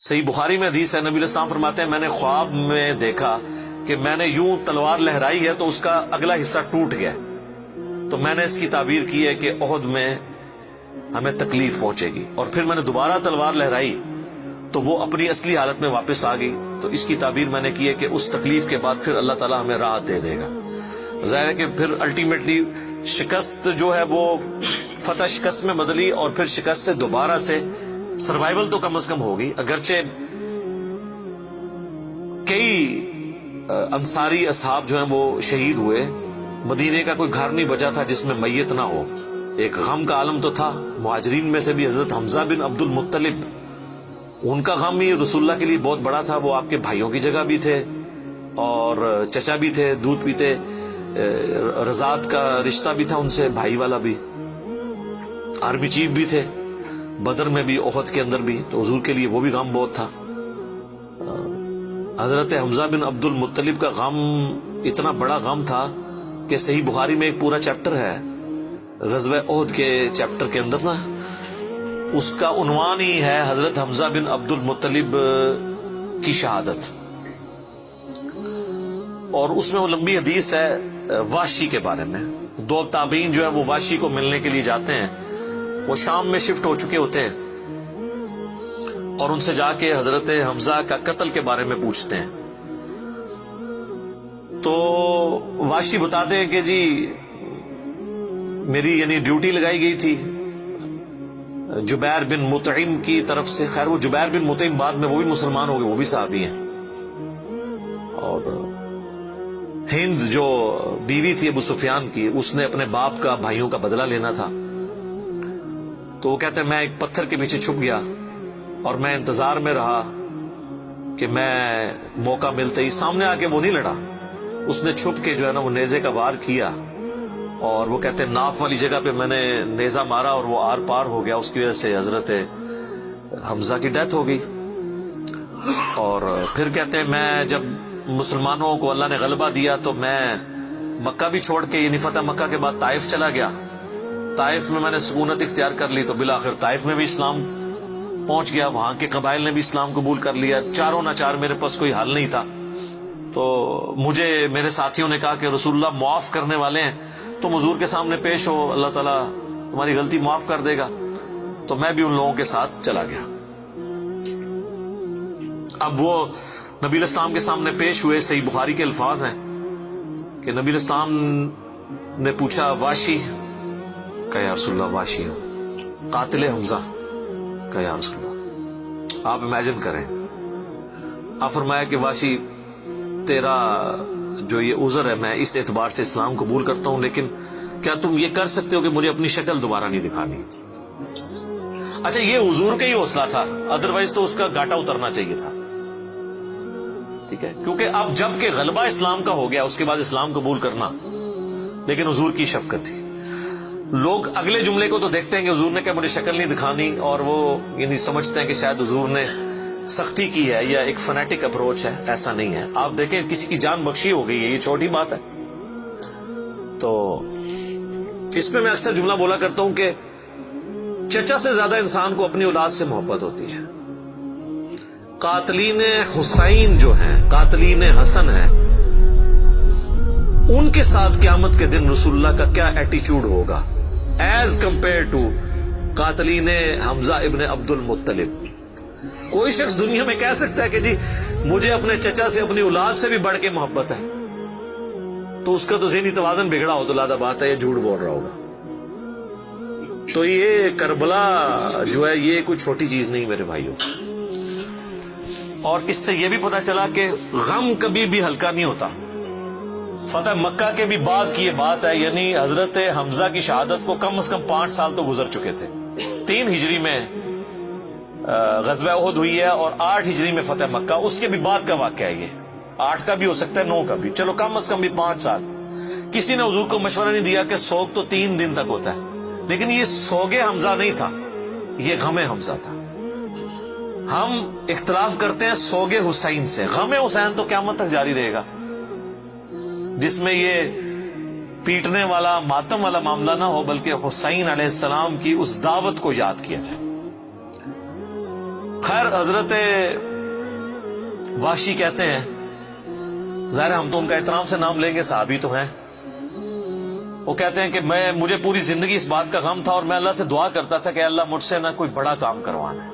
صحیح بخاری میں حدیث ہے، نبی علیہ السلام فرماتے ہیں میں نے خواب میں دیکھا کہ میں نے یوں تلوار لہرائی ہے تو اس کا اگلا حصہ ٹوٹ گیا، تو میں نے اس کی تعبیر کی ہے کہ احد میں ہمیں تکلیف پہنچے گی، اور پھر میں نے دوبارہ تلوار لہرائی تو وہ اپنی اصلی حالت میں واپس آ گئی، تو اس کی تعبیر میں نے کی ہے کہ اس تکلیف کے بعد پھر اللہ تعالیٰ ہمیں راحت دے دے گا۔ ظاہر ہے کہ پھر الٹیمیٹلی شکست جو ہے وہ فتح شکست میں بدلی، اور پھر شکست سے دوبارہ سے سروائیول تو کم از کم ہوگی، اگرچہ کئی انصاری اصحاب جو ہیں وہ شہید ہوئے، مدینے کا کوئی گھر نہیں بچا تھا جس میں میت نہ ہو، ایک غم کا عالم تو تھا۔ مہاجرین میں سے بھی حضرت حمزہ بن عبد المطلب، ان کا غم ہی رسول اللہ کے لیے بہت بڑا تھا، وہ آپ کے بھائیوں کی جگہ بھی تھے اور چچا بھی تھے، دودھ پیتے، رضاعت کا رشتہ بھی تھا ان سے، بھائی والا بھی، آرمی چیف بھی تھے، بدر میں بھی احد کے اندر بھی، تو حضور کے لیے وہ بھی غم بہت تھا۔ حضرت حمزہ بن عبد المطلب کا غم اتنا بڑا غم تھا کہ صحیح بخاری میں ایک پورا چیپٹر ہے غزوہ احد کے چیپٹر کے اندر نا، اس کا عنوان ہی ہے حضرت حمزہ بن عبد المطلب کی شہادت، اور اس میں وہ لمبی حدیث ہے واشی کے بارے میں۔ دو تابعین جو ہے وہ واشی کو ملنے کے لیے جاتے ہیں، وہ شام میں شفٹ ہو چکے ہوتے ہیں، اور ان سے جا کے حضرت حمزہ کا قتل کے بارے میں پوچھتے ہیں، تو واشی بتاتے ہیں کہ جی میری یعنی ڈیوٹی لگائی گئی تھی جبیر بن مطعم کی طرف سے۔ خیر وہ جبیر بن مطعم بعد میں وہ بھی مسلمان ہو گئے، وہ بھی صحابی ہیں، اور ہند جو بیوی تھی ابو سفیان کی، اس نے اپنے باپ کا بھائیوں کا بدلہ لینا تھا، تو وہ کہتے ہیں میں ایک پتھر کے پیچھے چھپ گیا اور میں انتظار میں رہا کہ میں موقع ملتے ہی سامنے آ کے وہ نہیں لڑا، اس نے چھپ کے جو ہے نا وہ نیزے کا وار کیا، اور وہ کہتے ہیں ناف والی جگہ پہ میں نے نیزہ مارا اور وہ آر پار ہو گیا، اس کی وجہ سے حضرت حمزہ کی ڈیتھ ہو گئی۔ اور پھر کہتے ہیں میں جب مسلمانوں کو اللہ نے غلبہ دیا تو میں مکہ بھی چھوڑ کے یعنی فتح مکہ کے بعد طائف چلا گیا، طائف میں نے سکونت اختیار کر لی، تو بالآخر طائف میں بھی اسلام پہنچ گیا، وہاں کے قبائل نے بھی اسلام قبول کر لیا، چاروں ناچار میرے پاس کوئی حل نہیں تھا، تو مجھے میرے ساتھیوں نے کہا کہ رسول اللہ معاف کرنے والے ہیں، تم حضور کے سامنے پیش ہو، اللہ تعالیٰ تمہاری غلطی معاف کر دے گا، تو میں بھی ان لوگوں کے ساتھ چلا گیا۔ اب وہ نبی علیہ السلام کے سامنے پیش ہوئے، صحیح بخاری کے الفاظ ہیں کہ نبی علیہ السلام نے پوچھا واشی کہ یا رسول اللہ واشی ہوں، قاتل حمزہ کہ یا رسول اللہ۔ آپ امیجن کریں، آپ فرمایا کہ واشی تیرا جو یہ عذر ہے میں اس اعتبار سے اسلام قبول کرتا ہوں، لیکن کیا تم یہ کر سکتے ہو کہ مجھے اپنی شکل دوبارہ نہیں دکھانی؟ اچھا یہ حضور کا ہی حوصلہ تھا، ادروائز تو اس کا گاٹا اترنا چاہیے تھا، ٹھیک ہے، کیونکہ اب جب کہ غلبہ اسلام کا ہو گیا اس کے بعد اسلام قبول کرنا، لیکن حضور کی شفقت تھی۔ لوگ اگلے جملے کو تو دیکھتے ہیں کہ حضور نے کہا مجھے شکل نہیں دکھانی، اور وہ یعنی سمجھتے ہیں کہ شاید حضور نے سختی کی ہے یا ایک فنیٹک اپروچ ہے، ایسا نہیں ہے۔ آپ دیکھیں کسی کی جان بخشی ہو گئی ہے، یہ چھوٹی بات ہے۔ تو اس پہ میں اکثر جملہ بولا کرتا ہوں کہ چچا سے زیادہ انسان کو اپنی اولاد سے محبت ہوتی ہے۔ قاتلین حسین جو ہیں، قاتلین حسن ہیں، ان کے ساتھ قیامت کے دن رسول اللہ کا کیا ایٹیچیوڈ ہوگا ایز کمپیئر ٹو قاتلین حمزہ ابن عبد المطلب۔ کوئی شخص دنیا میں کہہ سکتا ہے کہ جی مجھے اپنے چچا سے اپنی اولاد سے بھی بڑھ کے محبت ہے، تو اس کا تو ذہنی توازن بگڑا ہو تو لادہ بات ہے، یہ جھوٹ بول رہا ہوگا۔ تو یہ کربلا جو ہے یہ کوئی چھوٹی چیز نہیں میرے بھائیوں، اور اس سے یہ بھی پتا چلا کہ غم کبھی بھی ہلکا نہیں ہوتا۔ فتح مکہ کے بھی بعد کی یہ بات ہے، یعنی حضرت حمزہ کی شہادت کو کم از کم 5 سال تو گزر چکے تھے۔ 3 ہجری میں غزوہ احد ہوئی ہے اور 8 ہجری میں فتح مکہ، اس کے بھی بعد کا واقعہ ہے یہ، 8 کا بھی ہو سکتا ہے 9 کا بھی، چلو کم از کم بھی 5 سال۔ کسی نے حضور کو مشورہ نہیں دیا کہ سوگ تو 3 دن تک ہوتا ہے، لیکن یہ سوگ حمزہ نہیں تھا، یہ غم حمزہ تھا۔ ہم اختلاف کرتے ہیں سوگ حسین سے، غم حسین تو قیامت تک جاری رہے گا، جس میں یہ پیٹنے والا ماتم والا معاملہ نہ ہو، بلکہ حسین علیہ السلام کی اس دعوت کو یاد کیا جائے۔ خیر حضرت وحشی کہتے ہیں، ظاہر ہے ہم تو ان کا احترام سے نام لیں گے، صحابی تو ہیں، وہ کہتے ہیں کہ مجھے پوری زندگی اس بات کا غم تھا اور میں اللہ سے دعا کرتا تھا کہ اللہ مجھ سے نہ کوئی بڑا کام کروانا ہے،